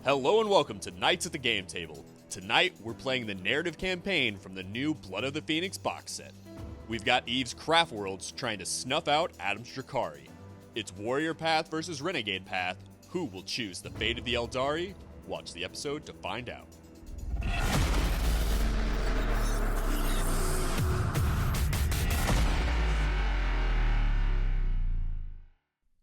Hello and welcome to Knights at the Game Table. Tonight, we're playing the narrative campaign from the new Blood of the Phoenix box set. We've got Eve's Craftworlds trying to snuff out Adam's Drukhari. It's Warrior Path versus Renegade Path. Who will choose the fate of the Eldari? Watch the episode to find out.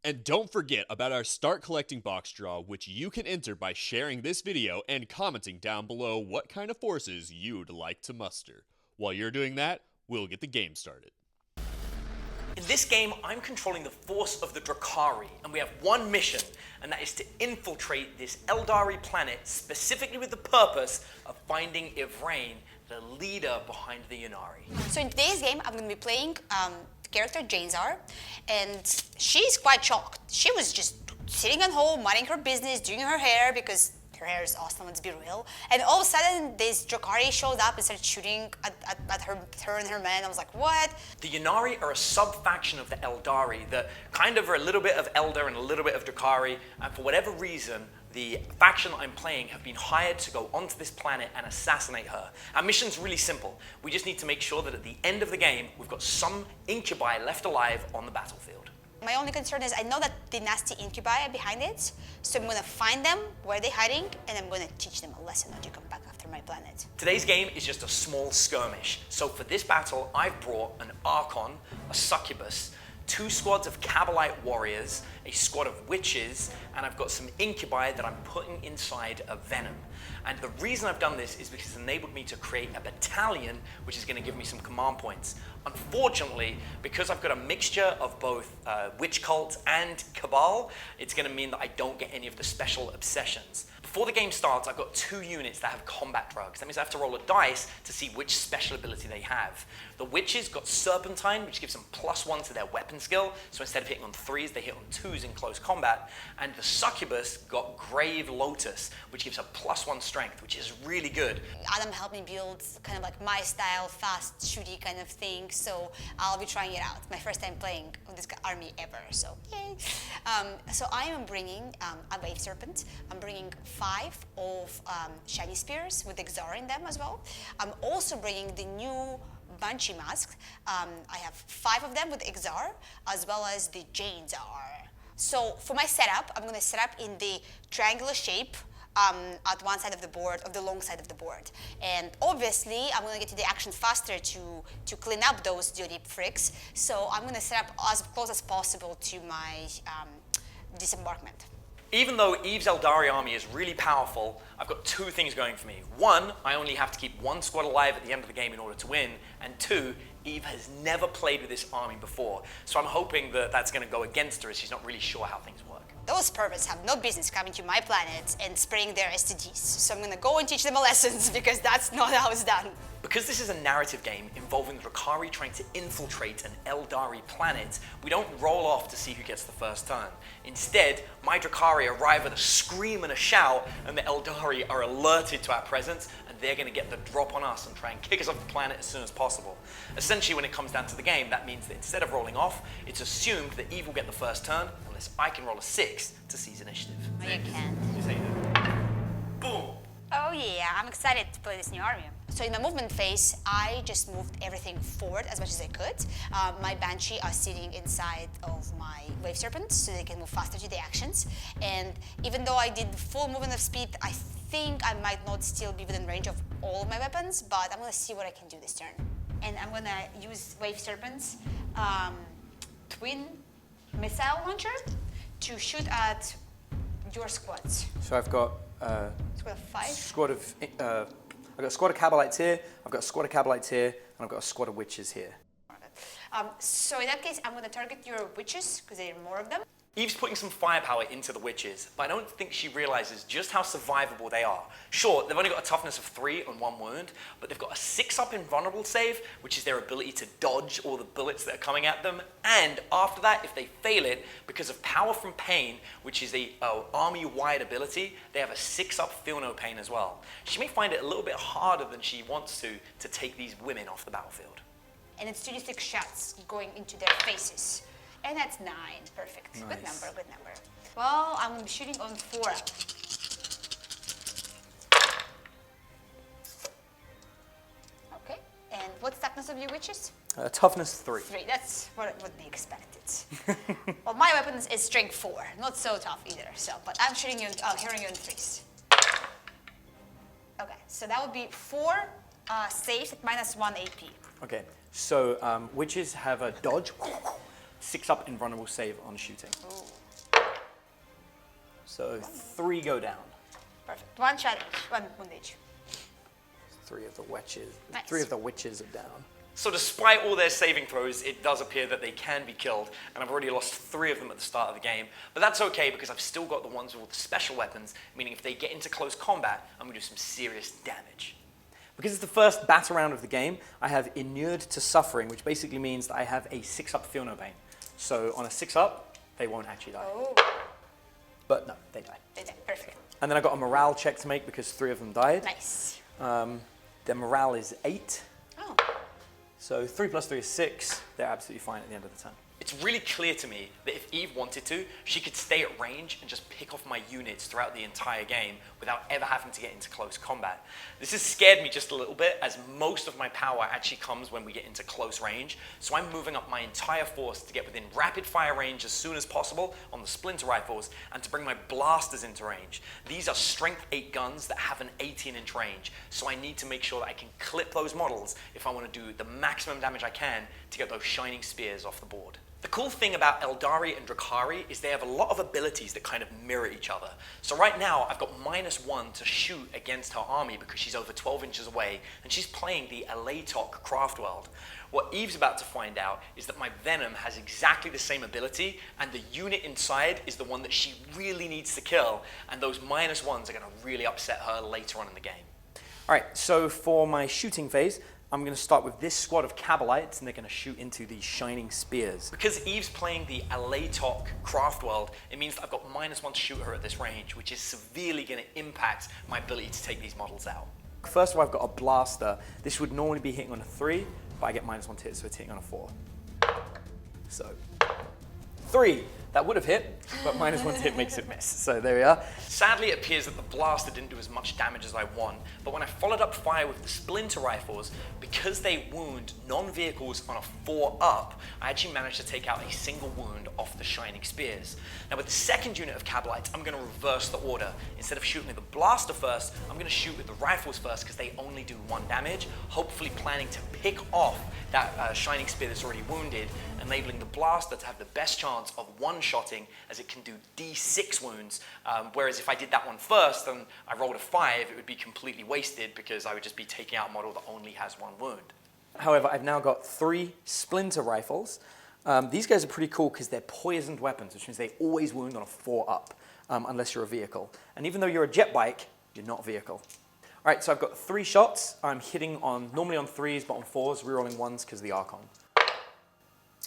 And don't forget about our Start Collecting box draw, which you can enter by sharing this video and commenting down below what kind of forces you'd like to muster. While you're doing that, we'll get the game started. In this game, I'm controlling the force of the Drukhari, and we have one mission, and that is to infiltrate this Eldari planet, specifically with the purpose of finding Ivrain, the leader behind the Ynnari. So in today's game, I'm going to be playing character Janezar, and she's quite shocked. She was just sitting at home, minding her business, doing her hair, because her hair is awesome, let's be real. And all of a sudden, this Drukhari showed up and started shooting at her and her men. I was like, what? The Ynnari are a sub-faction of the Eldari that kind of are a little bit of Eldar and a little bit of Drukhari, and for whatever reason, the faction that I'm playing have been hired to go onto this planet and assassinate her. Our mission's really simple. We just need to make sure that at the end of the game, we've got some Icubi left alive on the battlefield. My only concern is I know that the nasty Icubi are behind it, so I'm going to find them, where they're hiding, and I'm going to teach them a lesson not to come back after my planet. Today's game is just a small skirmish. So for this battle, I've brought an Archon, a Succubus, 2 squads of Kabbalite warriors, a squad of witches, and I've got some Incubi that I'm putting inside a Venom. And the reason I've done this is because it's enabled me to create a battalion, which is going to give me some command points. Unfortunately, because I've got a mixture of both Witch Cult and Cabal, it's going to mean that I don't get any of the special obsessions. Before the game starts, I've got 2 units that have combat drugs. That means I have to roll a dice to see which special ability they have. The Witches got Serpentine, which gives them +1 to their weapon skill, so instead of hitting on 3s, they hit on 2s in close combat. And the Succubus got Grave Lotus, which gives her +1 strength, which is really good. Adam helped me build kind of like my style, fast, shooty kind of thing, so I'll be trying it out. My first time playing this army ever, so yay. So I am bringing a Wave Serpent. I'm bringing 5 of Shiny Spears with Exar in them as well. I'm also bringing the new Banshee Mask. I have 5 of them with Exar, as well as the Janezar. So for my setup, I'm going to set up in the triangular shape at one side of the board, of the long side of the board. And obviously, I'm going to get to the action faster to clean up those dirty freaks. So I'm going to set up as close as possible to my disembarkment. Even though Eve's Eldari army is really powerful, I've got 2 things going for me. 1, I only have to keep 1 squad alive at the end of the game in order to win. And 2, Eve has never played with this army before. So I'm hoping that that's going to go against her as she's not really sure how things work. Those perverts have no business coming to my planet and spraying their STDs. So I'm going to go and teach them a lesson because that's not how it's done. Because this is a narrative game involving the Drukhari trying to infiltrate an Eldari planet, we don't roll off to see who gets the first turn. Instead, my Drukhari arrive with a scream and a shout, and the Eldari are alerted to our presence, and they're going to get the drop on us and try and kick us off the planet as soon as possible. Essentially, when it comes down to the game, that means that instead of rolling off, it's assumed that Eve will get the first turn, unless I can roll a 6 to seize initiative. No, you can't. You say that. Boom! Oh yeah, I'm excited to play this new army. So in my movement phase, I just moved everything forward as much as I could. My Banshee are sitting inside of my Wave Serpent, so they can move faster to the actions. And even though I did full movement of speed, I think I might not still be within range of all of my weapons, but I'm gonna see what I can do this turn. And I'm gonna use Wave Serpent's twin missile launcher to shoot at your squads. So I've got Squad of 5. I've got a squad of Kabbalites here, I've got a squad of Kabbalites here, and I've got a squad of witches here. So in that case, I'm going to target your witches, because there are more of them. Eve's putting some firepower into the witches, but I don't think she realizes just how survivable they are. Sure, they've only got a toughness of 3 and 1 wound, but they've got a 6-up invulnerable save, which is their ability to dodge all the bullets that are coming at them. And after that, if they fail it, because of Power from Pain, which is a army-wide ability, they have a 6-up Feel No Pain as well. She may find it a little bit harder than she wants to take these women off the battlefield. And it's 26 shots going into their faces. And that's 9. Perfect. Nice. Good number, good number. Well, I'm shooting on 4. toughness of your witches? Toughness 3. 3. That's what would be expected. Well, my weapon is strength 4. Not so tough either. So, but I'm shooting you. Hitting you in 3s. Okay, so that would be 4 saves at -1 AP. Okay, so witches have a dodge, 6 up invulnerable save on shooting. Ooh. So 3 go down. Perfect. 1 shot each. 1 wound each. 3 of the witches. Nice. 3 of the witches are down. So despite all their saving throws, it does appear that they can be killed, and I've already lost 3 of them at the start of the game. But that's okay, because I've still got the ones with all the special weapons, meaning if they get into close combat, I'm going to do some serious damage. Because it's the first battle round of the game, I have inured to suffering, which basically means that I have a 6-up feel no pain. So on a 6-up, they won't actually die. Oh. But no, they die. They did. Perfect. And then I got a morale check to make because 3 of them died. Nice. Their morale is 8. Oh. So 3 plus 3 is 6. They're absolutely fine at the end of the turn. It's really clear to me that if Eve wanted to, she could stay at range and just pick off my units throughout the entire game without ever having to get into close combat. This has scared me just a little bit, as most of my power actually comes when we get into close range, so I'm moving up my entire force to get within rapid fire range as soon as possible on the splinter rifles and to bring my blasters into range. These are strength 8 guns that have an 18-inch range, so I need to make sure that I can clip those models if I want to do the maximum damage I can to get those shining spears off the board. The cool thing about Eldari and Drukhari is they have a lot of abilities that kind of mirror each other. So right now, I've got -1 to shoot against her army because she's over 12 inches away, and she's playing the Elatok Craftworld. What Eve's about to find out is that my Venom has exactly the same ability, and the unit inside is the one that she really needs to kill, and those -1s are going to really upset her later on in the game. All right, so for my shooting phase, I'm going to start with this squad of Kabalites, and they're going to shoot into these shining spears. Because Eve's playing the Elatok Craftworld, it means that I've got -1 to shoot her at this range, which is severely going to impact my ability to take these models out. First of all, I've got a blaster. This would normally be hitting on a 3, but I get -1 to hit, so it's hitting on a 4. So, 3. That would have hit, but -1 to hit makes it miss. So there we are. Sadly, it appears that the blaster didn't do as much damage as I want, but when I followed up fire with the splinter rifles, because they wound non-vehicles on a 4-up, I actually managed to take out a single wound off the shining spears. Now with the second unit of Kabalites, I'm going to reverse the order. Instead of shooting with the blaster first, I'm going to shoot with the rifles first because they only do 1 damage, hopefully planning to pick off that shining spear that's already wounded, enabling the blaster to have the best chance of one-shotting, as it can do D6 wounds, whereas if I did that one first and I rolled a 5, it would be completely wasted because I would just be taking out a model that only has 1 wound. However, I've now got 3 splinter rifles. These guys are pretty cool because they're poisoned weapons, which means they always wound on a 4-up, unless you're a vehicle. And even though you're a jet bike, you're not a vehicle. All right, so I've got 3 shots. I'm hitting normally on 3s, but on 4s, rerolling 1s because of the Archon.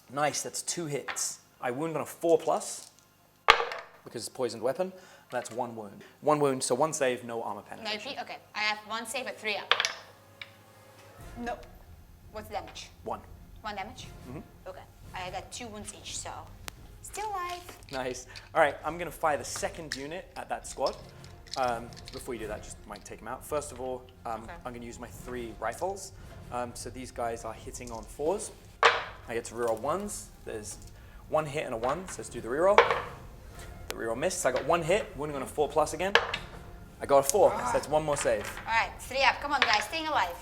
Nice, that's 2 hits. I wound on a 4+, because it's a poisoned weapon. That's 1 wound. 1 wound, so 1 save, no armor penetration. No, okay. I have 1 save at 3-up. No. What's the damage? 1. 1 damage? Mm-hmm. Okay. I got 2 wounds each, so still alive. Nice. All right, I'm going to fire the second unit at that squad. Before you do that, just might take them out. First of all, I'm going to use my 3 rifles. So these guys are hitting on 4s. I get to reroll 1s. There's 1 hit and a 1, so let's do the reroll. The reroll missed, so I got 1 hit, wounding on a 4+ again. I got a 4, so that's 1 more save. All right, 3-up. Come on, guys, staying alive.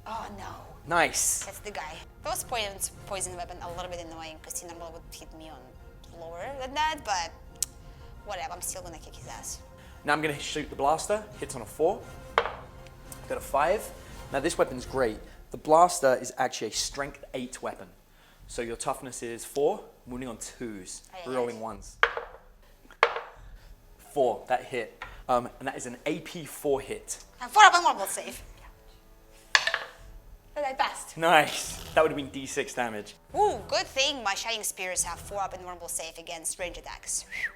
Oh, no. Nice. That's the guy. Those poison weapon a little bit annoying because he normally would hit me on lower than that, but whatever, I'm still gonna kick his ass. Now I'm going to shoot the blaster, hits on a 4. Got a 5. Now this weapon's great. The blaster is actually a strength 8 weapon. So your toughness is 4, wounding on 2s, rerolling 1s. 4, that hit. And that is an AP 4 hit. And 4-up and 1 will save. But I passed. Nice. That would have been D6 damage. Ooh, good thing my Shining Spears have 4-up and 1 will save against range attacks. Whew.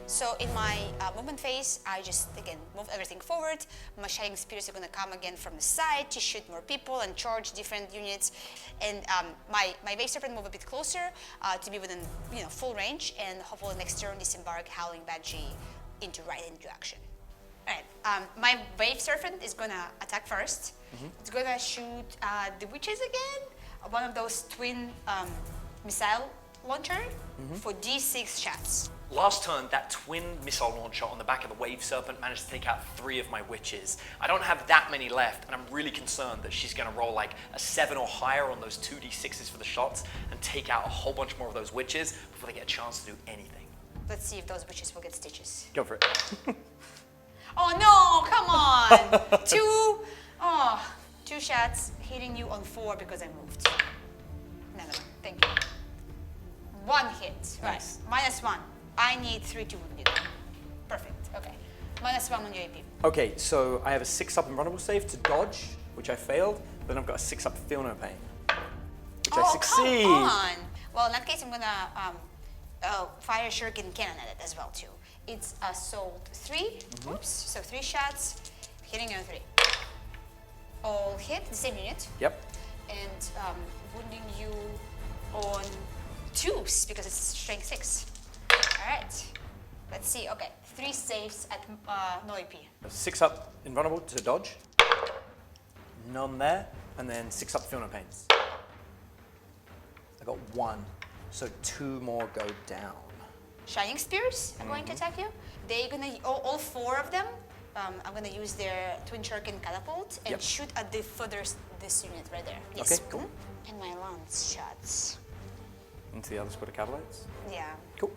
So in my movement phase, I just, again, move everything forward. My Shining Spears are going to come again from the side to shoot more people and charge different units. And my Wave Serpent move a bit closer to be within full range, and hopefully next turn disembark Howling Banshee into action. All right, my Wave Serpent is going to attack first. It's going to shoot the Witches again, one of those twin missile launcher for D6 shots. Last turn, that twin missile launcher on the back of the Wave Serpent managed to take out 3 of my witches. I don't have that many left, and I'm really concerned that she's going to roll like a 7 or higher on those 2d6s for the shots and take out a whole bunch more of those witches before they get a chance to do anything. Let's see if those witches will get stitches. Go for it. Oh no, come on! 2 shots hitting you on 4 because I moved. Another one, thank you. 1 hit, Nice. right, -1. I need 3 to wound you. Perfect, okay. -1 on your AP. Okay, so I have a 6-up invulnerable save to dodge, which I failed. Then I've got a 6-up Feel No Pain, which I succeed. Come on! Well, in that case, I'm gonna fire Shuriken Cannon at it as well too. It's assault 3. Oops. So 3 shots, hitting on 3. All hit the same unit. Yep. And wounding you on 2s because it's strength 6. All right. Let's see. Okay, 3 saves at no AP. 6-up invulnerable to dodge. None there. And then 6-up Feel No Pains. I got 1. So 2 more go down. Shining Spears are going to attack you. They're gonna all 4 of them. I'm gonna use their Twin Shuriken Catapult and shoot at the furthest this unit right there. Yes. Okay, cool. And my lance shots. Into the other squad of Cavalites. Yeah. Cool.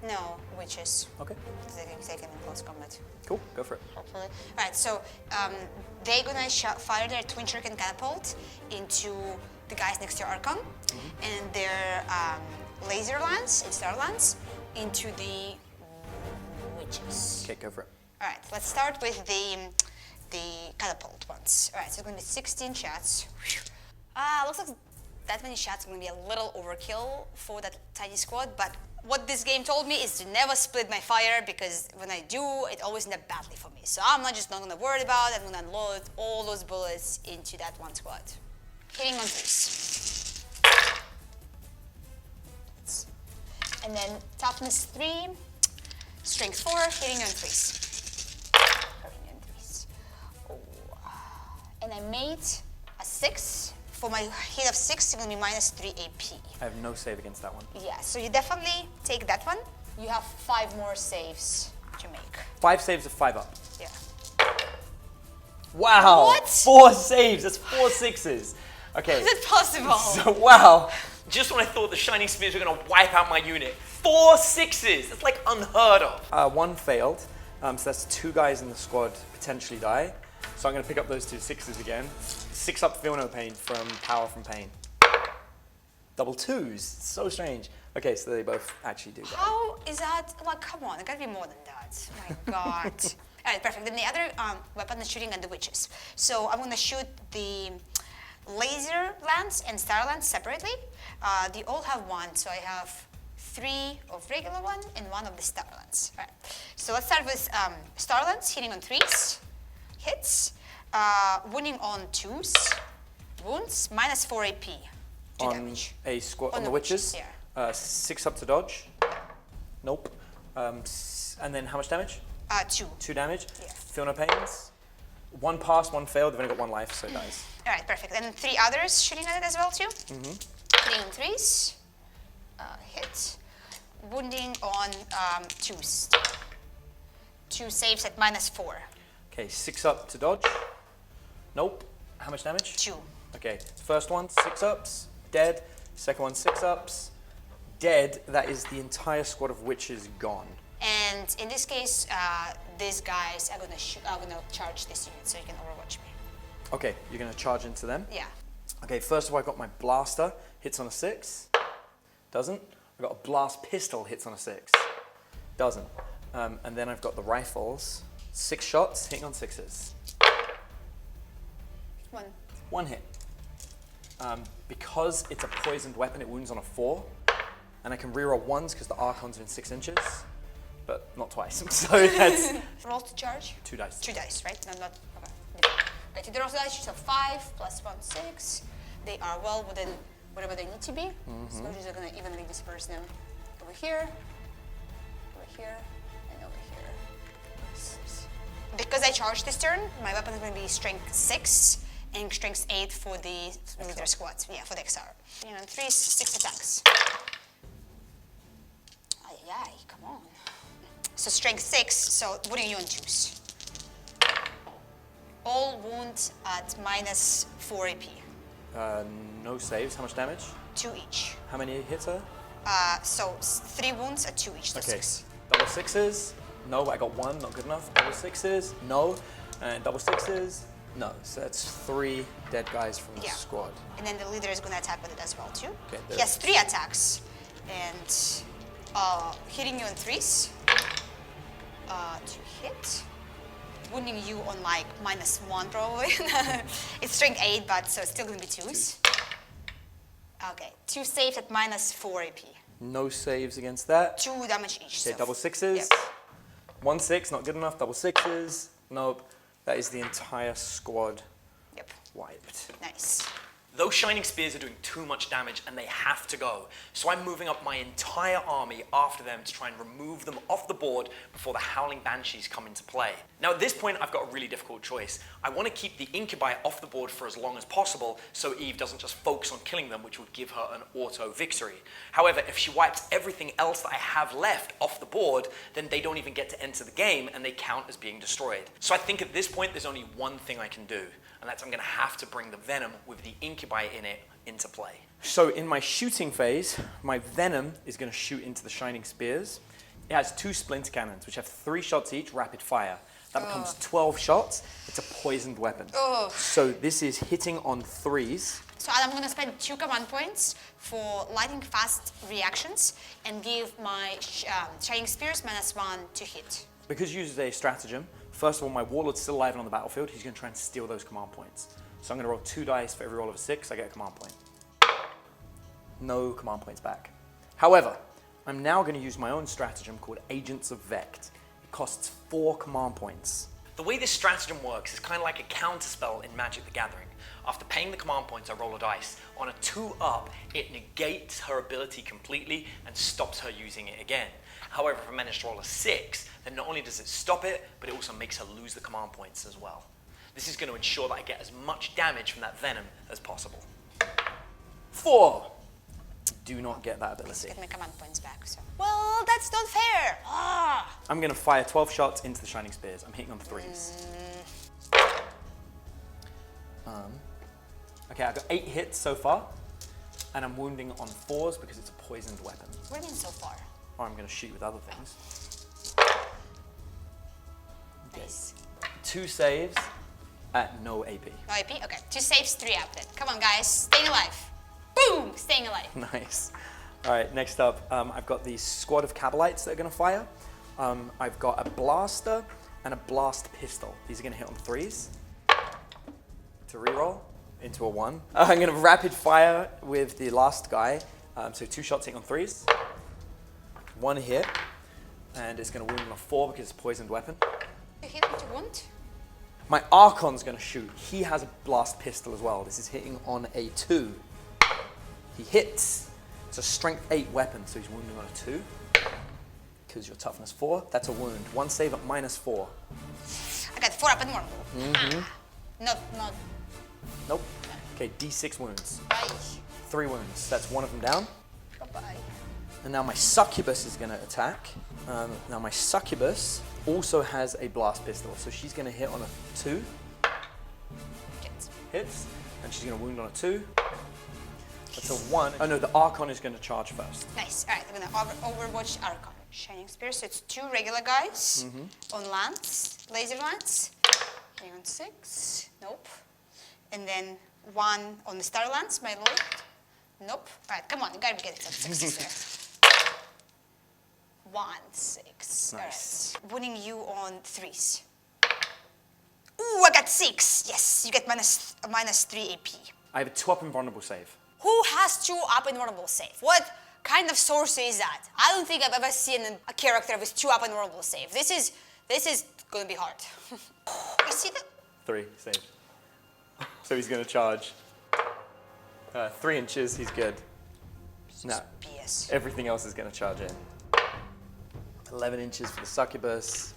No, witches. Okay. They can take them in close combat. Cool. Go for it. Hopefully. All right. So they're gonna fire their Twin Shuriken Catapult into the guys next to Archon, and their laser lance and star lance into the witches. Okay, go for it. All right, let's start with the catapult ones. All right, so it's going to be 16 shots. Looks like that many shots are going to be a little overkill for that tiny squad, but what this game told me is to never split my fire, because when I do, it always ends up badly for me. So I'm not going to worry about it. I'm going to load all those bullets into that one squad. Hitting on 3s. And then toughness 3, strength 4, hitting on 3s. And I made a 6. For my hit of 6, it's going to be -3 AP. I have no save against that one. Yeah, so you definitely take that one. You have 5 more saves to make. 5 saves of 5 up. Yeah. Wow. What? 4 saves. That's 4 6s. Okay. Is it possible? So, wow. Just when I thought the Shining Spears were going to wipe out my unit, 4 6s! That's like unheard of. 1 failed. So that's 2 guys in the squad potentially die. So I'm going to pick up those 2 6s again. 6-up Feel No Pain from Power from Pain. Double 2s. It's so strange. Okay, so they both actually do die. How is that? Like, come on, it got to be more than that. Oh my God. All right, perfect. Then the other weapon is shooting at the witches. So I'm going to shoot the laser lance and star lance separately. They all have 1, so I have 3 of regular one and 1 of the star lance. All right. So let's start with star lance, hitting on 3s. Hits, wounding on 2s, wounds, -4 AP, 2 On damage. a squad on the witches, witches. yeah. 6 up to dodge. Nope. And then how much damage? 2. 2 damage. Yeah. Feel No Pains. 1 passed, 1 failed. They've only got 1 life, so it dies. All right, perfect. And 3 others shooting at it as well too. Hitting on 3s, hit, wounding on 2s. 2 saves at -4. Okay, 6 up to dodge. Nope. How much damage? 2. Okay, first one, 6 ups, dead. Second one, 6 ups, dead. That is the entire squad of witches gone. And in this case, these guys are gonna charge this unit, so you can overwatch me. Okay, you're gonna charge into them. Yeah. Okay, first of all, I got my blaster, hits on a 6. Doesn't. I got a blast pistol, hits on a 6. Doesn't. And then I've got the rifles, 6 shots, hitting on 6s. 1. 1 hit. Because it's a poisoned weapon, it wounds on a 4. And I can reroll 1s because the Archon's in 6 inches. but not twice. So that's Roll to charge. 2 dice. 2 dice, right? No, not. Okay. Okay, to the roll to dice, so 5 plus 1, 6. They are well within whatever they need to be. So we're just gonna evenly disperse them over here, and over here. 6. Because I charged this turn, my weapon is gonna be strength 6 and strength 8 for the leader squads. Yeah, for the XR. 3, 6 attacks. Ay, come on. So strength 6, so putting you on 2s. All wounds at minus 4 AP. No saves. How much damage? 2 each. How many hits are? So 3 wounds at 2 each, so Okay. 6. Double 6s. No, I got 1. Not good enough. Double 6s. No. And double 6s. No. So that's 3 dead guys from the squad. And then the leader is going to attack with it as well too. Okay, He has 3 attacks. And hitting you on 3s. To hit. Wounding you on like -1 probably. It's strength 8, but so it's still going to be 2s. Okay, 2 saves at minus 4 AP. No saves against that. 2 damage each. Okay, so double 6s. Yep. 1 6, not good enough. Double 6s. Nope. That is the entire squad Yep. wiped. Nice. Those Shining Spears are doing too much damage and they have to go. So I'm moving up my entire army after them to try and remove them off the board before the Howling Banshees come into play. Now at this point, I've got a really difficult choice. I want to keep the Incubi off the board for as long as possible so Eve doesn't just focus on killing them, which would give her an auto victory. However, if she wipes everything else that I have left off the board, then they don't even get to enter the game and they count as being destroyed. So I think at this point, there's only one thing I can do. And that's I'm going to have to bring the Venom with the Incubi in it into play. So in my shooting phase, my Venom is going to shoot into the Shining Spears. It has 2 Splinter Cannons, which have 3 shots each, rapid fire. That becomes 12 shots. It's a poisoned weapon. So this is hitting on 3s. So I'm going to spend 2 command points for lightning fast reactions and give my Shining Spears -1 to hit. Because you use a stratagem, first of all, my Warlord's still alive and on the battlefield. He's going to try and steal those command points. So I'm going to roll 2 dice for every roll of a 6. I get a command point. No command points back. However, I'm now going to use my own stratagem called Agents of Vect. It costs 4 command points. The way this stratagem works is kind of like a counterspell in Magic the Gathering. After paying the command points, I roll a dice. On a 2 up, it negates her ability completely and stops her using it again. However, if I manage to roll a 6, then not only does it stop it, but it also makes her lose the command points as well. This is going to ensure that I get as much damage from that Venom as possible. 4! Do not get that ability. Get my command points back. So. Well, that's not fair. I'm going to fire 12 shots into the Shining Spears. I'm hitting on 3s. Okay, I've got 8 hits so far, and I'm wounding on 4s because it's a poisoned weapon. What do you mean so far? Or I'm going to shoot with other things. Nice. 2 saves at no AP. No AP? Okay. 2 saves, 3 up then. Come on, guys. Staying alive. Boom! Staying alive. Nice. All right, next up, I've got the squad of Cabalites that are going to fire. I've got a blaster and a blast pistol. These are going to hit on 3s. To reroll into a 1. I'm going to rapid fire with the last guy. So 2 shots hitting on 3s. 1 hit, and it's going to wound on a 4 because it's a poisoned weapon. You hit him to wound? My Archon's going to shoot. He has a blast pistol as well. This is hitting on a 2. He hits. It's a strength 8 weapon, so he's wounding on a 2. Because your toughness 4, that's a wound. 1 save at -4. I got 4 up and more. Not. Nope. Okay, D6 wounds. Bye. 3 wounds. That's 1 of them down. Bye-bye. And now my Succubus is going to attack. Now my Succubus also has a blast pistol, so she's going to hit on a 2. Hits. And she's going to wound on a 2. That's a 1. Oh no, the Archon is going to charge first. Nice. All right, I'm going to Overwatch Archon. Shining Spear, so it's 2 regular guys on lance, laser lance. Hitting on 6. Nope. And then 1 on the Star Lance, my lord. Nope. All right, come on, you got to get it. 6 there. 1, 6. Nice. All right. Winning you on 3s. Ooh, I got 6. Yes, you get minus 3 AP. I have a 2 up invulnerable save. Who has 2 up invulnerable save? What kind of sorcery is that? I don't think I've ever seen a character with 2 up and vulnerable save. This is gonna be hard. You see that? 3, save. So he's going to charge. 3 inches, he's good. No, BS. everything else is going to charge in. 11 inches for the succubus.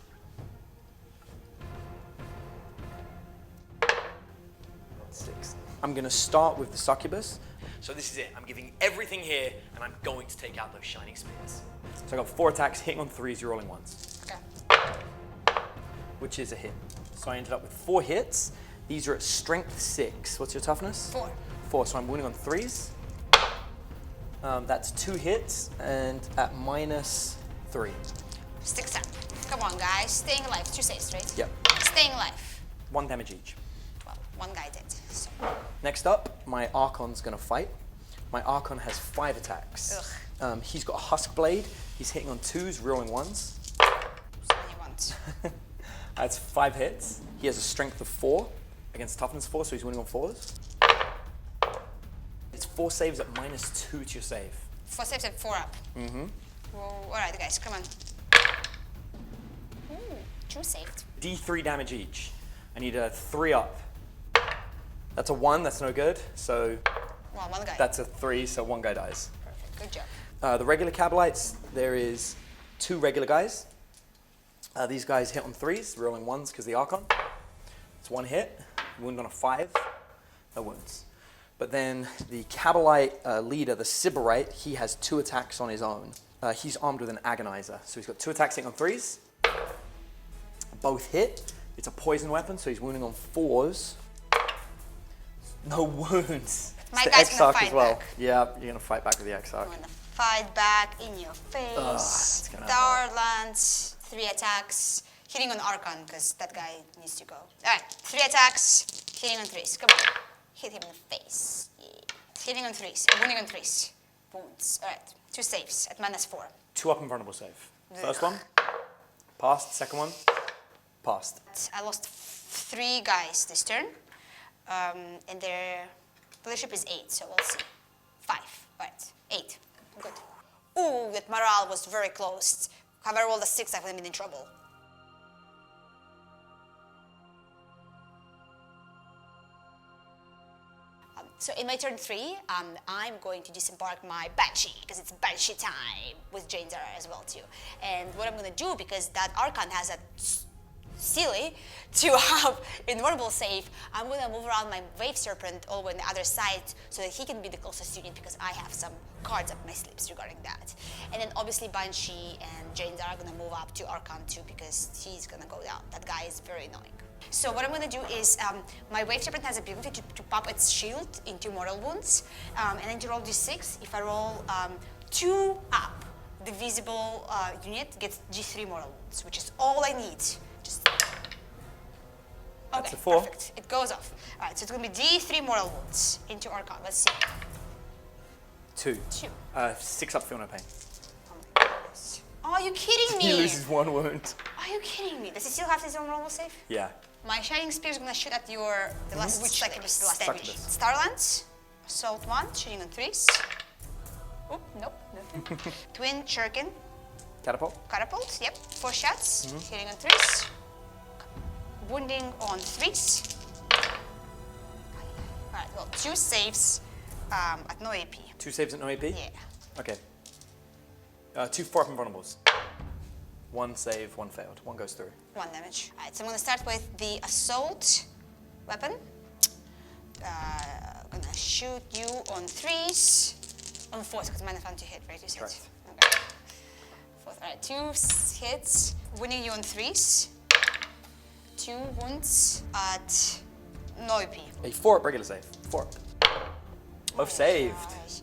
6. I'm going to start with the succubus. So this is it. I'm giving everything here, and I'm going to take out those shining spears. So I got 4 attacks, hitting on 3s, you're rolling 1s, Okay. which is a hit. So I ended up with 4 hits. These are at strength 6. What's your toughness? 4. 4, so I'm winning on 3s. That's 2 hits, and at -3. 6 up. Come on, guys. Staying alive. 2 saves, right? Yep. Staying alive. 1 damage each. Well, one guy did. So. Next up, my Archon's gonna fight. My Archon has 5 attacks. He's got a Husk Blade. He's hitting on 2s, rolling 1s. So many ones. That's 5 hits. He has a strength of 4 against toughness 4, so he's winning on 4s. It's 4 saves at -2 to your save. 4 saves and 4 up. Mm-hmm. All right, guys, come on. Ooh, 2 saved. D3 damage each. I need a 3 up. That's a 1, that's no good. So Well, one guy. that's a 3, so 1 guy dies. Perfect. Good job. The regular Cabalites, there is 2 regular guys. These guys hit on 3s, rolling 1s because the Archon. It's 1 hit, wound on a 5, no wounds. But then the Cabalite leader, the Sybarite, he has 2 attacks on his own. He's armed with an Agonizer, so he's got 2 attacks hitting on 3s. Both hit. It's a poison weapon, so he's wounding on 4s. No wounds. My It's the guy's gonna Exarch fight as well. back. Yeah, you're gonna fight back with the Exarch. I'm gonna fight back in your face. it's gonna Darlands, 3 attacks. Hitting on Archon, because that guy needs to go. Alright, 3 attacks, hitting on 3s. Come on. Hit him in the face. Yeah. Hitting on 3s, wounding on 3s. Wounds. Alright, 2 saves at -4. 2 up and vulnerable save. First one, passed. Second one, passed. I lost 3 guys this turn, and their leadership is 8, so we'll see. 5, right, 8, good. Ooh, that morale was very close. Have I rolled a 6, I would have been in trouble. So in my turn 3, I'm going to disembark my Banshee, because it's Banshee time, with Jane Zara as well too. And what I'm going to do, because that Archon has a silly to have invulnerable save, I'm going to move around my Wave Serpent over on the other side so that he can be the closest unit, because I have some cards up my sleeves regarding that. And then obviously Banshee and Jane Zara are going to move up to Archon too, because he's going to go down. That guy is very annoying. So what I'm going to do is, my Wave Serpent has the ability to pop its shield into mortal wounds, and then to roll d6. If I roll 2 up, the visible unit gets g3 mortal wounds, which is all I need. Just That's okay, a 4. perfect. It goes off. All right, so it's going to be d3 mortal wounds into Archon. Let's see. 2. 2. 6 up, feel no pain. Oh my goodness. Oh, are you kidding me? He loses 1 wound. Are you kidding me? Does he still have his own normal save? Yeah. My Shining Spear is going to shoot at the last Which succubus, the last succubus? damage. Starlands, Assault 1, shooting on 3s. Oh, nope, nothing. Twin Shuriken, Catapult. Catapult, yep, 4 shots, hitting on 3s. Wounding on 3s. Alright, well, 2 saves at no AP. 2 saves at no AP? Yeah. Okay. 2 4 up and vulnerables. 1 save, 1 failed. 1 goes through. 1 damage. Alright, so I'm going to start with the Assault weapon. I'm gonna shoot you on 3s. On 4s, because mine is fun to hit, right? You said? Correct. Okay. 4th, alright, 2 hits. Winning you on 3s. 2 wounds at no AP. A 4 up regular save. 4 up. Both saved. Nice.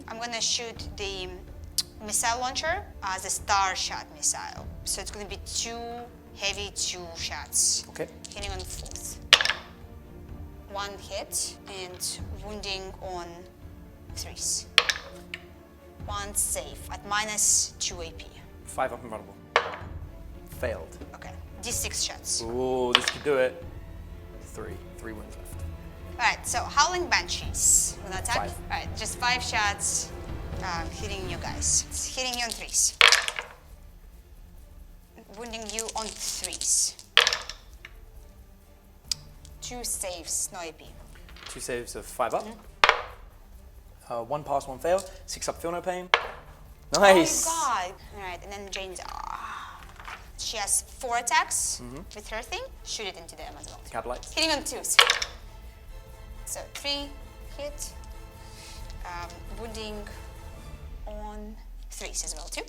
I'm gonna shoot the missile launcher as a star shot missile. So it's gonna be 2 heavy, 2 shots. Okay. Hitting on 4th. 1 hit and wounding on 3s. 1 save at -2 AP. 5 up and vulnerable. Failed. Okay, d6 shots. Ooh, this could do it. 3 wounds left. Alright, so Howling Banshees. We're gonna attack. 5. Alright, just 5 shots. Hitting you guys. It's hitting you on 3s. Wounding you on 3s. 2 saves, no AP. 2 saves of 5 up. 1 pass, 1 fail. 6 up, feel no pain. Nice. Oh my god. Alright, and then Jane's. She has 4 attacks with her thing. Shoot it into them as well. Capitalize. Hitting on 2s. So 3 hit. Wounding on 3s as well, too.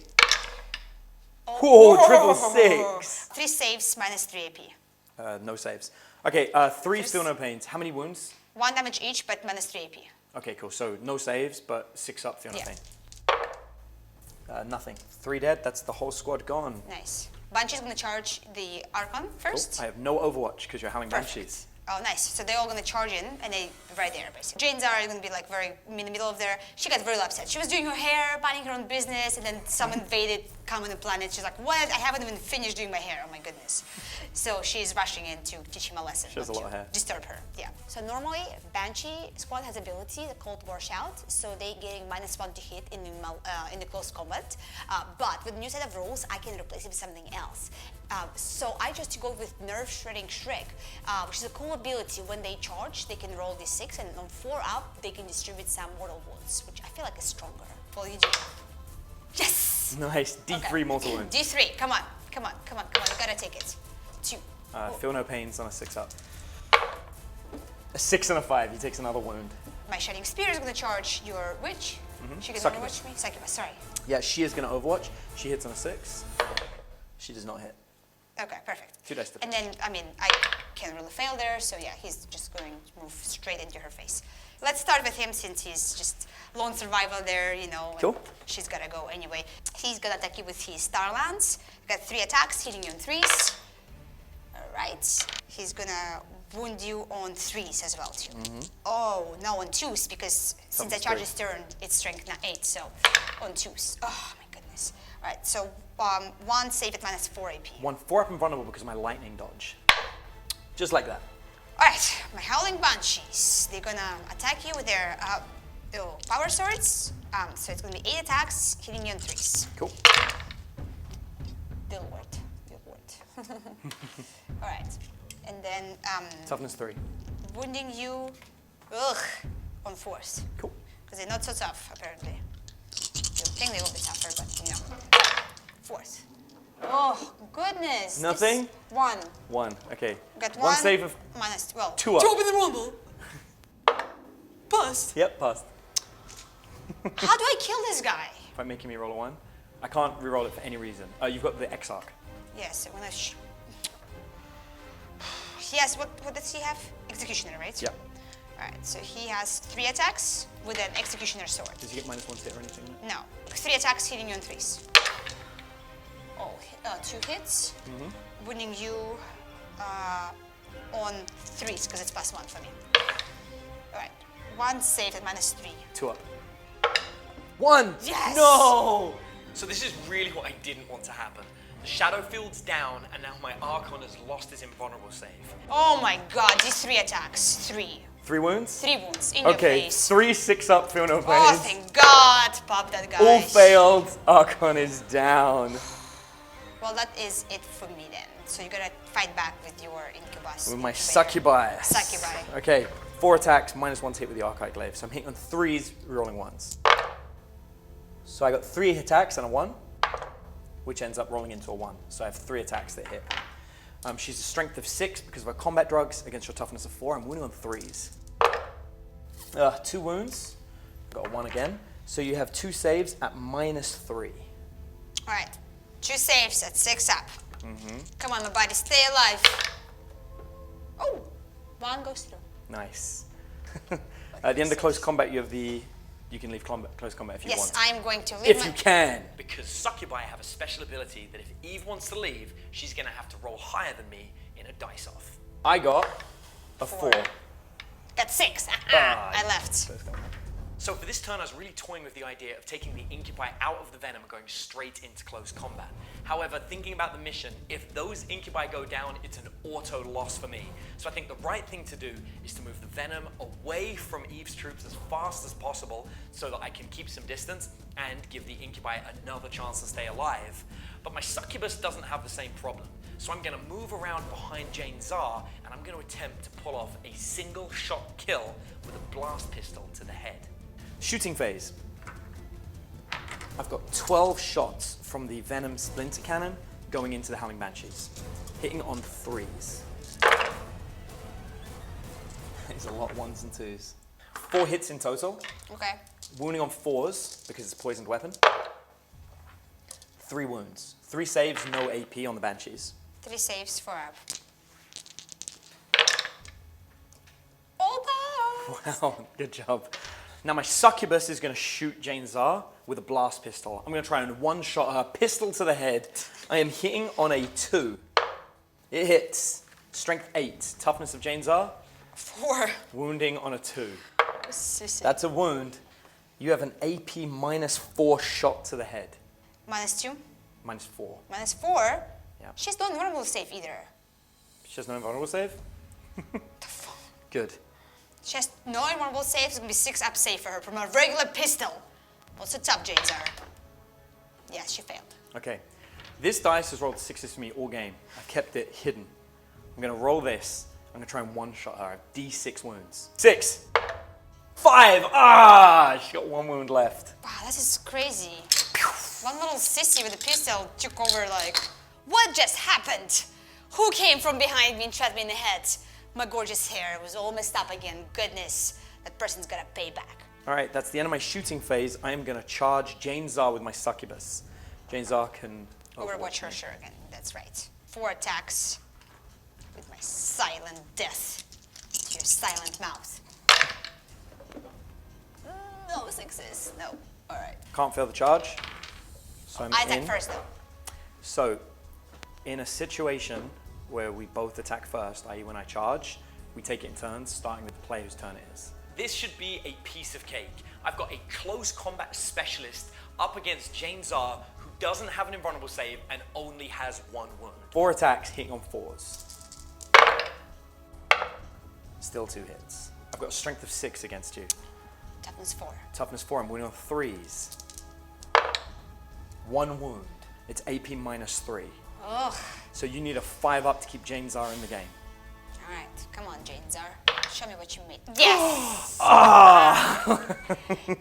Whoa, triple 6. 3 saves minus 3 AP. No saves. Okay, 3 feel no pains. How many wounds? 1 damage each, but minus 3 AP. Okay, cool. So no saves, but 6 up, feel no Yeah. pain. Nothing. 3 dead. That's the whole squad gone. Nice. Banshee's gonna charge the Archon Cool. first. I have no Overwatch because you're having Perfect. Banshees. Oh, nice. So they're all gonna charge in, and they right there, basically. Jane's are gonna be like very in the middle of there. She got very upset. She was doing her hair, minding her own business, and then some invaded, come on the planet. She's like, "What? I haven't even finished doing my hair. Oh my goodness!" So she's rushing in to teach him a lesson. She has a not lot of to hair. Disturb her. Yeah. So normally, Banshee squad has ability, the Cold War Shout. So they getting -1 to hit in the close combat. But with the new set of rules, I can replace it with something else. So I just go with Nerve Shredding Shrek, which is a cool ability. When they charge, they can roll d6, and on 4 up, they can distribute some mortal wounds, which I feel like is stronger. Well, you do. Yes! Nice. D3 mortal wound. D3, come on, come on, come on, come on, you gotta take it. 2. Feel no pains on a 6 up. A 6 and a 5. He takes another wound. My Shining Spear is gonna charge your witch. She can Succubus. overwatch me. Succubus, sorry. Yeah, she is going to Overwatch. She hits on a 6. She does not hit. Okay, perfect. 2 dice to And then, I mean, I can't really fail there, so yeah, he's just going to move straight into her face. Let's start with him since he's just lone survivor there, you know. And Cool. she's gotta go anyway. He's gonna attack you with his Star Lance. Got 3 attacks, hitting you on 3s. Alright. He's gonna wound you on 3s as well, too. Oh, no, on 2s, because since I charge his turn, it's strength 8, so on 2s. Oh, my goodness. Alright, so 1 save at -4 AP. 1 4 up and vulnerable because of my lightning dodge. Just like that. Alright, my Howling Banshees. They're gonna attack you with their power swords. So it's gonna be 8 attacks, hitting you on 3s. Cool. Deal word. Alright, and then Toughness 3. wounding you, on 4s. Cool. Because they're not so tough, apparently. You think they will be tougher, but you know. 4th. Oh, goodness. Nothing? 1. 1. Okay. Got 1 save of minus, well, 2 up. in the rumble. Bust. Yep, passed. How do I kill this guy? By making me roll a 1. I can't reroll it for any reason. You've got the Exarch. Yes, I'm gonna Yes, what does he have? Executioner, right? Yep. Alright, so he has 3 attacks with an Executioner sword. Does he get -1 hit or anything? No. 3 attacks hitting you on 3s. Oh, 2 hits. Wounding you on 3s, because it's +1 for me. Alright. 1 save at -3. 2 up. 1! Yes! No! So this is really what I didn't want to happen. The shadow field's down, and now my Archon has lost his invulnerable save. Oh my god, these 3 attacks. 3. 3 wounds? 3 wounds in your Okay, face. 3 6 up, feel no pain. Oh, thank God! Pop that guy. All failed. Archon is down. Well, that is it for me then. So you're gonna fight back with your Incubus. With my incubator. Succubi. Succubi. Okay, 4 attacks, -1 to hit with the Archite Glaive. So I'm hitting on 3s, rerolling 1s. So I got 3 attacks and a 1, which ends up rolling into a 1. So I have 3 attacks that hit. She's a strength of 6 because of her combat drugs against her toughness of 4. I'm wounding on 3s. 2 wounds. Got a 1 again. So you have 2 saves at -3. Alright. 2 saves at 6 up. Come on, my buddy, stay alive. Oh! 1 goes through. Nice. At the end of close combat, you can leave close combat if you Yes, want. I'm going to leave If you can. Because Succubi have a special ability that if Eve wants to leave, she's going to have to roll higher than me in a dice-off. I got a 4. Got 6. Ah, I left. Close combat. So for this turn, I was really toying with the idea of taking the Incubi out of the Venom and going straight into close combat. However, thinking about the mission, if those Incubi go down, it's an auto loss for me. So I think the right thing to do is to move the Venom away from Eve's troops as fast as possible so that I can keep some distance and give the Incubi another chance to stay alive. But my Succubus doesn't have the same problem. So I'm going to move around behind Jane Czar and I'm going to attempt to pull off a single shot kill with a blast pistol to the head. Shooting phase. I've got 12 shots from the Venom Splinter Cannon going into the Howling Banshees, hitting on 3s. There's a lot of 1s and 2s. 4 hits in total. Okay. Wounding on 4s because it's a poisoned weapon. 3 wounds. 3 saves, no AP on the Banshees. 3 saves for all power. Wow, good job. Now my Succubus is going to shoot Jane Czar with a blast pistol. I'm going to try and one-shot her, pistol to the head. I am hitting on a 2. It hits. Strength 8. Toughness of Jane Czar. 4. Wounding on a 2. Sissy. That's a wound. You have an AP -4 shot to the head. -2. -4. -4? Yeah. She's not vulnerable save either. She has no invulnerable save? Good. She has no invulnerable save, it's gonna be 6 up save for her from a regular pistol. What's a tough Jane Czar? Yes, she failed. Okay. This dice has rolled 6s for me all game. I kept it hidden. I'm going to roll this. I'm going to try and one-shot her. I have D6 wounds. 6! 5! Ah! She's got 1 wound left. Wow, this is crazy. One little sissy with a pistol took over like, what just happened? Who came from behind me and shot me in the head? My gorgeous hair was all messed up again. Goodness, that person's gotta pay back. All right, that's the end of my shooting phase. I am going to charge Jane Czar with my Succubus. Jane Czar can Overwatch her again, that's right. 4 attacks with my silent death to your silent mouth. No 6s, no. All right. Can't fail the charge. So I attack first though. So, in a situation where we both attack first, i.e. when I charge, we take it in turns, starting with the player whose turn it is. This should be a piece of cake. I've got a close combat specialist up against Jane Czar who doesn't have an invulnerable save and only has 1 wound. 4 attacks, hitting on 4s. Still 2 hits. I've got a strength of 6 against you. Toughness 4. Toughness 4, I'm winning on 3s. 1 wound. It's AP -3. Ugh. So you need a 5 up to keep Jane Czar in the game. All right, come on, Jane Czar. Show me what you made. Yes!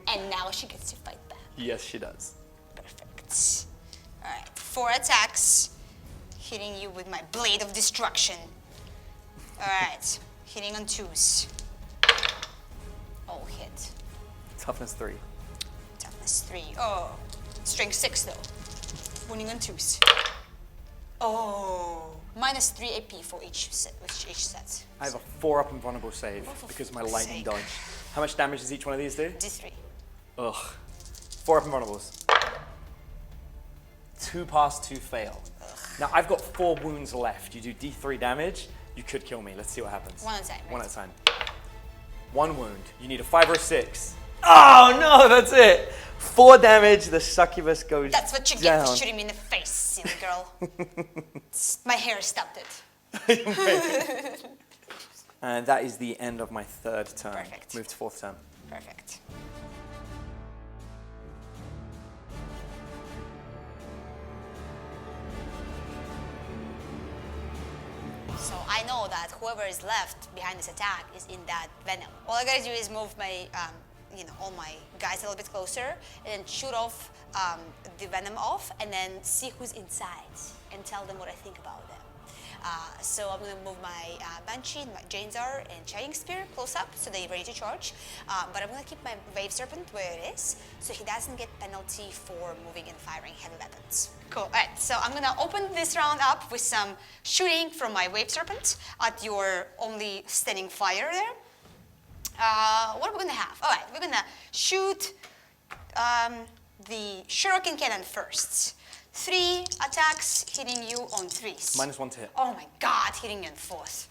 And now she gets to fight back. Yes, she does. Perfect. All right, 4 attacks, hitting you with my blade of destruction. All right, hitting on 2s. Oh, hit. Toughness 3. Toughness 3. Oh, strength 6 though. Wounding on 2s. Oh, -3 AP for each set. I have a 4 up invulnerable save Oh, for because of my fuck's lightning sake. dodge. How much damage does each one of these do? D3. Ugh. 4 up invulnerables. 2 pass, 2 fail. Now I've got 4 wounds left. You do D3 damage, you could kill me. Let's see what happens. 1 at a time, right? 1 at a time. 1 wound. You need a 5 or a 6. Oh no, that's it. 4 damage, the Succubus goes That's what you down. get for shooting me in the face, silly girl. My hair stopped it. And that is the end of my 3rd turn. Perfect. Move to 4th turn. Perfect. So I know that whoever is left behind this attack is in that venom. All I gotta do is move my, all my guys a little bit closer, and then shoot off the venom off, and then see who's inside, and tell them what I think about them. So I'm gonna move my Banshee, my Jane Czar, and Shining Spear close up, so they're ready to charge. But I'm gonna keep my Wave Serpent where it is, so he doesn't get penalty for moving and firing heavy weapons. Cool. All right. So I'm gonna open this round up with some shooting from my Wave Serpent at your only standing fire there. What are we gonna have? All right. We're gonna shoot the Shuriken Cannon first. 3 attacks hitting you on 3s. -1 to hit. Oh my God, hitting you on 4th.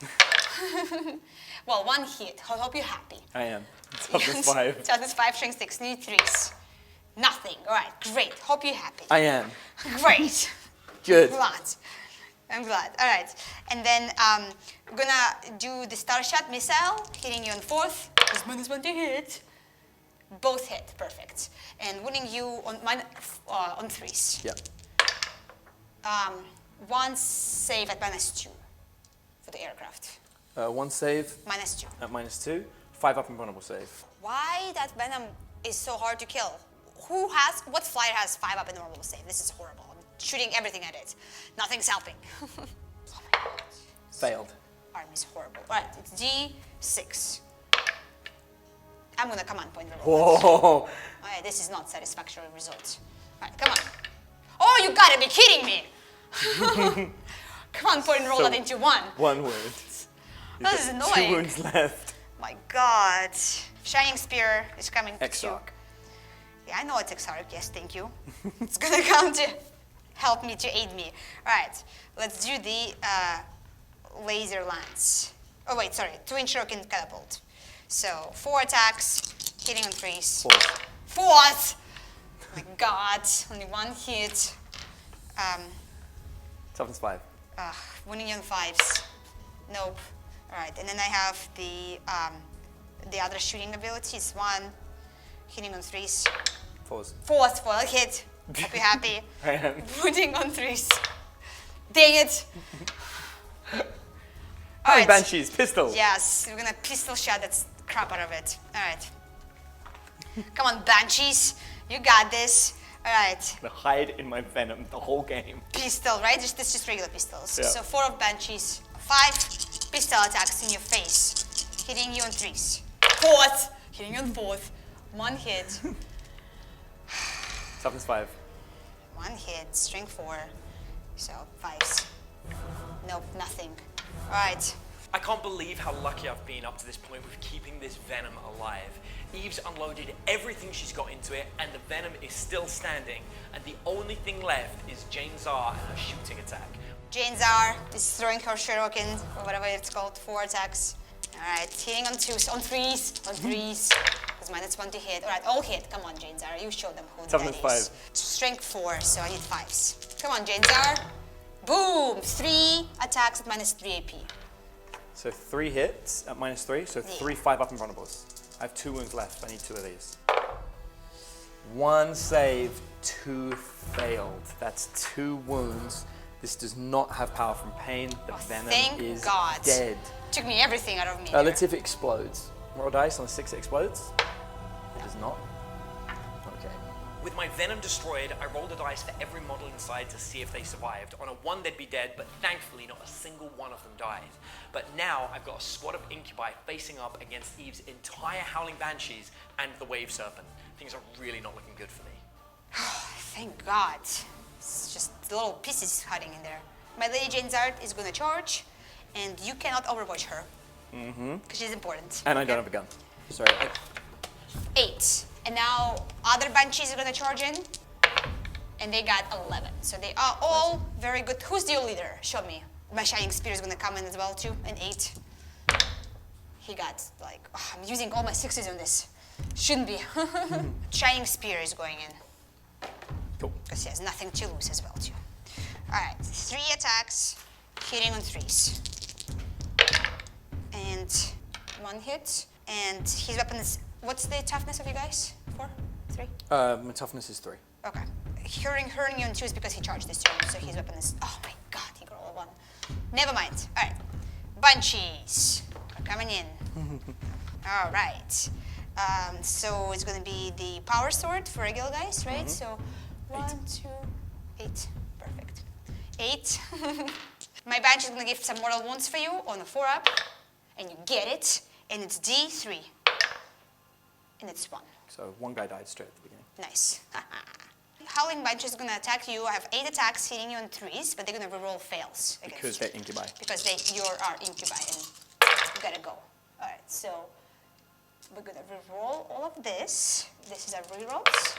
Well, 1 hit. I hope you're happy. I am. Toughness 5. Toughness 5, strength 6. Need 3s. Nothing. All right, great. Hope you're happy. I am. Great. Good. I'm glad. All right. And then we're gonna do the star shot missile, hitting you on 4th. It's -1 to hit. Both hit. Perfect. And winning you on 3s. Yeah. 1 save at -2 for the aircraft. 1 save -2. at -2. 5 up and vulnerable save. Why that venom is so hard to kill? What flyer has 5 up and vulnerable save? This is horrible. I'm shooting everything at it. Nothing's helping. Oh my God. Failed. Army's horrible. All right, it's D6. I'm gonna command point roll. Whoa. All right, this is not satisfactory result. All right, come on. Oh, you gotta be kidding me! Command point roll that into 1. 1 wound. This is annoying. 2 wounds left. My God. Shining Spear is coming to Exarch. Yeah, I know it's Exarch. Yes, thank you. It's gonna come to help me, to aid me. All right, let's do the laser lance. Oh wait, sorry, 2-inch shuriken catapult. So 4 attacks, hitting on 3s. 4th! Oh my God, only 1 hit. Toughness 5. Winning on 5s. Nope. All right, and then I have the other shooting abilities. 1, hitting on 3s. 4s. 4th foil hit. Hope you're happy. I am. Winning on 3s. Dang it. All right. Banshees, pistol. Yes, we're gonna pistol shot that crap out of it. All right. Come on, Banshees. You got this. All right. I'm gonna hide in my venom the whole game. Pistol, right? This is just regular pistols. Yeah. So 4 of Banshees. 5 pistol attacks in your face. Hitting you on 3s. 4th. Hitting you on 4th. 1 hit. Toughness 5. 1 hit. Strength 4. So 5s. Nope, nothing. All right. I can't believe how lucky I've been up to this point with keeping this venom alive. Eve's unloaded everything she's got into it, and the venom is still standing, and the only thing left is Jane Czar and her shooting attack. Jane Czar is throwing her shuriken, or whatever it's called, 4 attacks. All right, hitting on 2s, on 3s, on 3s. Because -1 to hit. All right, all hit. Come on, Jane Czar, you show them who Toughness that is. 5. Strength 4, so I need 5s. Come on, Jane Czar. Boom! 3 attacks at -3 AP. So 3 hits at -3, so 3 5 up and vulnerables. I have 2 wounds left. I need 2 of these. 1 save, 2 failed. That's 2 wounds. This does not have power from pain. The venom thank is God. dead. Took me everything out of me. Let's see if it explodes. Roll dice on a 6 it explodes. It does not. Okay. With my venom destroyed, I rolled a dice for every model inside to see if they survived. On a 1, they'd be dead, but thankfully not a single one of them died. But now I've got a squad of Incubi facing up against Eve's entire Howling Banshees and the Wave Serpent. Things are really not looking good for me. Thank God. It's just the little pieces hiding in there. My Lady Jane Czar is gonna charge, and you cannot overwatch her. Because she's important. And I don't have a gun. Sorry. 8. And now other Banshees are gonna charge in. And they got 11. So they are all very good. Who's your leader? Show me. My Shining Spear is gonna come in as well too. An 8. He got like, I'm using all my 6s on this. Shouldn't be. Shining Spear is going in. Cool. Because he has nothing to lose as well too. All right, 3 attacks, hitting on 3s. And 1 hit. And his weapon is, what's the toughness of you guys? 4? 3? My toughness is 3. Okay. Hurting you on 2 is because he charged this turn, so his weapon is, oh my God, he got all 1. Never mind. All right, Banshees are coming in. All right. So it's gonna be the power sword for regular guys, right? So 1, 2, 8. Perfect. 8. My Banshee is gonna give some mortal wounds for you on a 4-up, and you get it, and it's D3. And it's 1. So 1 guy died straight at the beginning. Nice. Howling Banshee is gonna attack you. I have 8 attacks hitting you on 3s, but they're gonna reroll fails. Because they're Incubi. Because you are Incubi, and you gotta go. All right, so we're gonna reroll all of this. This is our rerolls.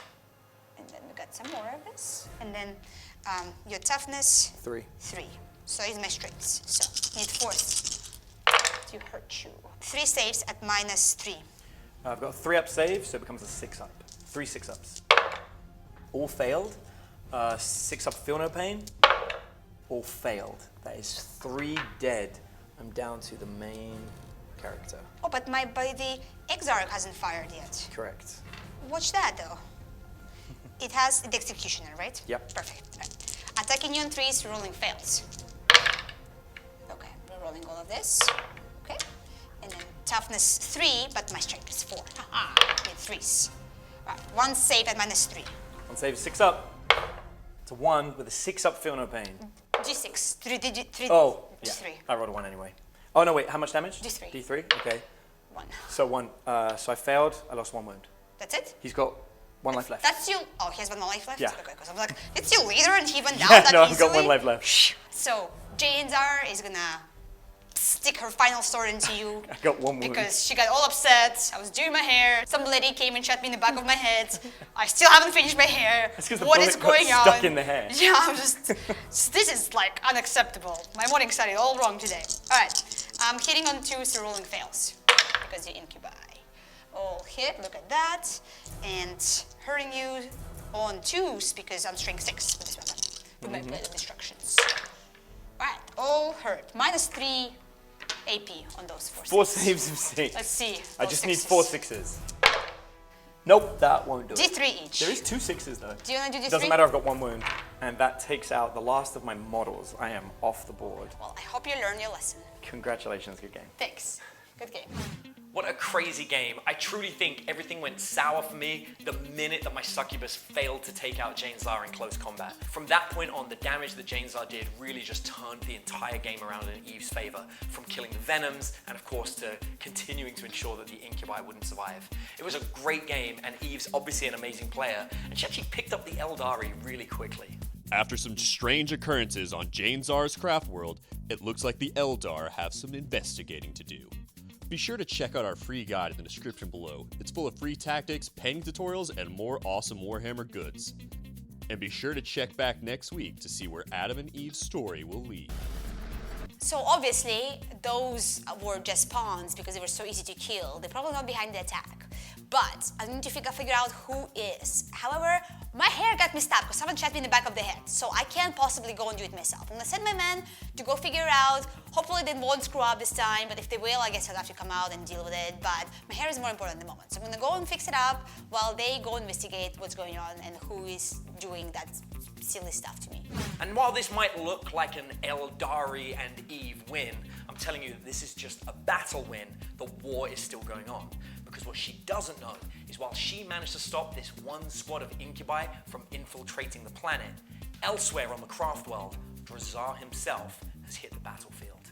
And then we got some more of this. And then your toughness, 3. 3. So is my strengths. So need 4th to hurt you. 3 saves at -3. I've got a 3-up save, so it becomes a 6-up. 3 6-ups. All failed. 6-up feel no pain. All failed. That is 3 dead. I'm down to the main character. Oh, but the Exarch hasn't fired yet. Correct. Watch that though. It has the Executioner, right? Yep. Perfect. Right. Attacking you on 3s, rolling fails. Okay, we're rolling all of this. Okay. And then toughness 3, but my strength is 4. With 3s. Right, 1 save at -3. 1 save, 6-up. It's a 1 with a 6-up feel no pain. D6. 3. Oh, yeah. D3. I rolled a 1 anyway. Oh, no, wait. How much damage? D3. D3? Okay. 1. So 1. So I failed. I lost 1 wound. That's it? He's got 1 life left. That's you. Oh, he has 1 life left? Yeah. Okay, because I'm like, it's your leader and he went down Yeah, that no, I've easily. got 1 life left. So, Janzar is gonna stick her final sword into you. I got 1 wound. Because she got all upset. I was doing my hair. Some lady came and shot me in the back of my head. I still haven't finished my hair. That's 'cause the What is bullet got going on? stuck in the hair. Yeah, I'm just. This is like unacceptable. My morning started all wrong today. All right, I'm hitting on 2s, so rolling fails because you're Incubi. All hit. Look at that, and hurting you on 2s because I'm strength 6 with this weapon with my blade of destructions. All right, all hurt. -3. AP on those 4 4 6s. saves of 6. Let's see. I those just need 6s. 4 6s. Nope, that won't do it. D3 each. There is 2 6s though. Do you want to do D3? Doesn't matter, I've got 1 wound. And that takes out the last of my models. I am off the board. Well, I hope you learn your lesson. Congratulations, good game. Thanks. Good game. What a crazy game. I truly think everything went sour for me the minute that my succubus failed to take out Janzar in close combat. From that point on, the damage that Janzar did really just turned the entire game around in Eve's favor, from killing the Venoms and of course to continuing to ensure that the Incubi wouldn't survive. It was a great game, and Eve's obviously an amazing player, and she actually picked up the Eldari really quickly. After some strange occurrences on Janzar's Craftworld, it looks like the Eldar have some investigating to do. Be sure to check out our free guide in the description below. It's full of free tactics, painting tutorials, and more awesome Warhammer goods. And be sure to check back next week to see where Adam and Eve's story will lead. So obviously, those were just pawns because they were so easy to kill. They're probably not behind the attack. But I need to figure out who is. However, my hair got messed up because someone shot me in the back of the head. So I can't possibly go and do it myself. I'm gonna send my men to go figure out. Hopefully they won't screw up this time, but if they will, I guess I'll have to come out and deal with it. But my hair is more important at the moment. So I'm gonna go and fix it up while they go investigate what's going on and who is doing that silly stuff to me. And while this might look like an Eldari and Eve win, I'm telling you this is just a battle win. The war is still going on. Because what she doesn't know is while she managed to stop this 1 squad of Incubi from infiltrating the planet, elsewhere on the Craftworld, Drukhari himself has hit the battlefield.